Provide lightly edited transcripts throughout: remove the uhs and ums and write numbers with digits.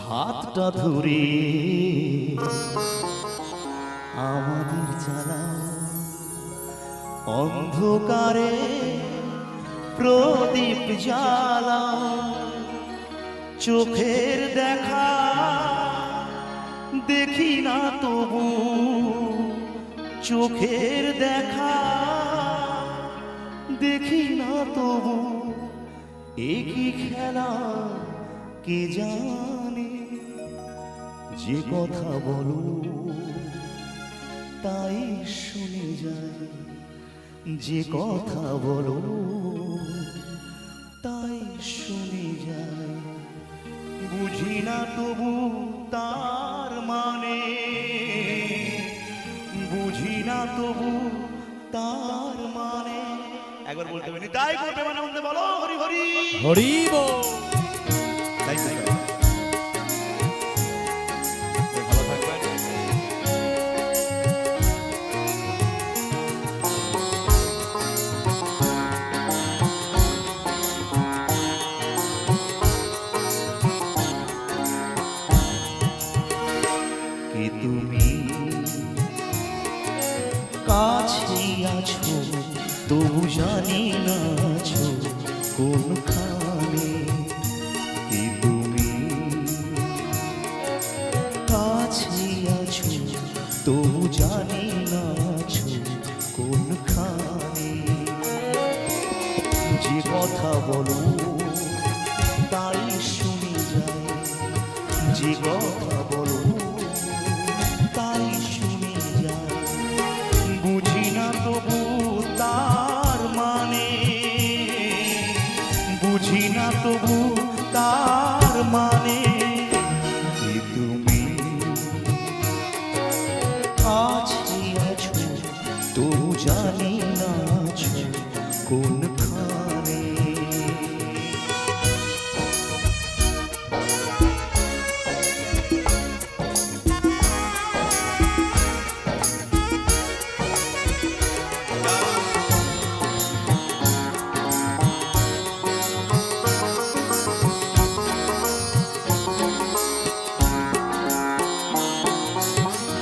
হাতটা ধরে আমাদের জ্বালা অন্ধকারে প্রদীপ জ্বালা চোখের দেখা দেখি না তবু চোখের দেখা দেখি না তবু একই খেলা কে জানে যে কথা বলো তাই শুনে যায় যে কথা বলো তাই শুনে যায় বুঝি না তবু তার মানে বুঝি না তবু তার মানে একবার বলতে পারি তাই করবে মানে বলতে বলো হরি হরি হরি বল। ভালো থাকবেন। কে তুমি কাছে আছো তবু জানি না আছো কোনখানে কে তুমি কাছে আছো তবু জানি না আছো কোনখানে যে কথা বলো তাই শুনে যায় যে কথা বলো তাই শুনে যায় বুঝি না তবু তার মানে বুঝি না তবু তার মানে কি তুমি কাছে আছো তবু জানি না আছো কোনখানে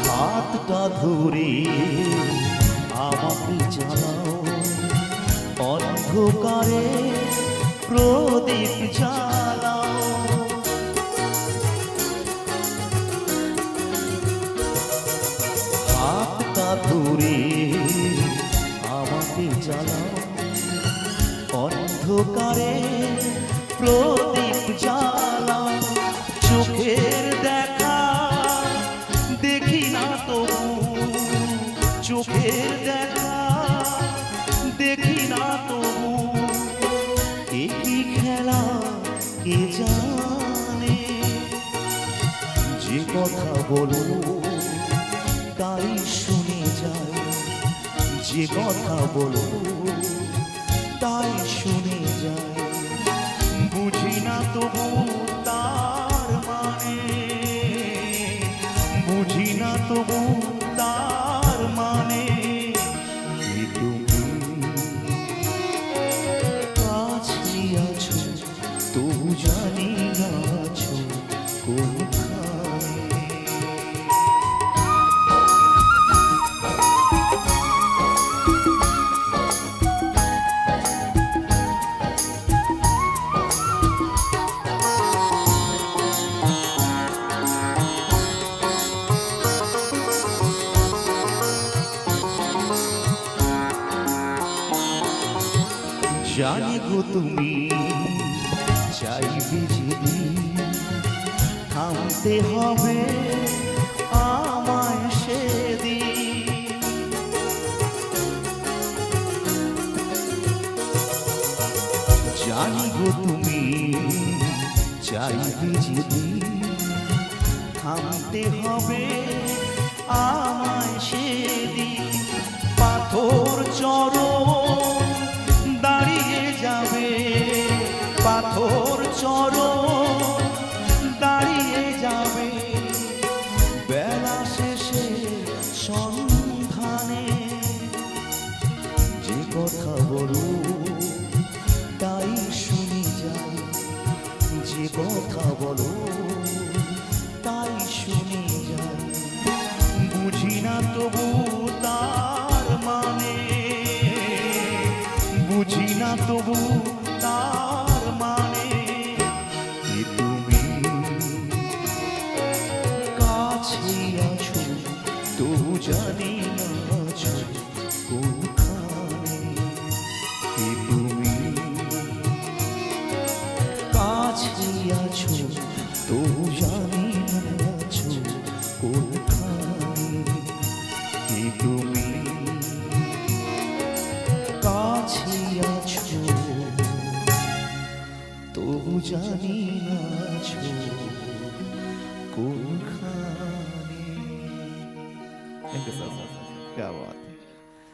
হাতটা ধরে আমাকে জ্বালাও অন্ধকারে প্রদীপ জ্বালাও হাতটা ধরে আমাকে জ্বালাও অন্ধকারে প্রদীপ জ্বালাও চোখের দেখা দেখি না তবু চোখের দেখা দেখি না তবু একই খেলা কে জানে যে কথা বলো তাই শুনে যায় যে কথা বলো তাই শুনে যায় বুঝি না তবু তার মানে বুঝি না তবু তার মানে কি তুমি কাছে আছো তবু জানি না আছো কোনখানে জানি গো তুমি চাইবে যদি থামতে হবে আমায় সেদিন জানি গো তুমি চাইবে যদি থামতে হবে আমায় সেদিন পাথর চরণ দাঁড়িয়ে যাবে পাথর চরণ দাঁড়িয়ে যাবে বেলা শেষে সন্ধানে যে কথা বলো তাই শুনে যায় যে কথা বলো তবু তার মানে কি তুমি কাছে আছো তবু জানি না আছো কোনখানে কি তুমি কাছে আছো তবু জানি না আছো কোনখানে কি তুমি কাছে আছো তবু জানি না আছো কোনখানে। থ্যাংক ইউ স্যার, क्या बात है।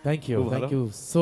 থ্যাংক ইউ খুব ভালো। Thank you so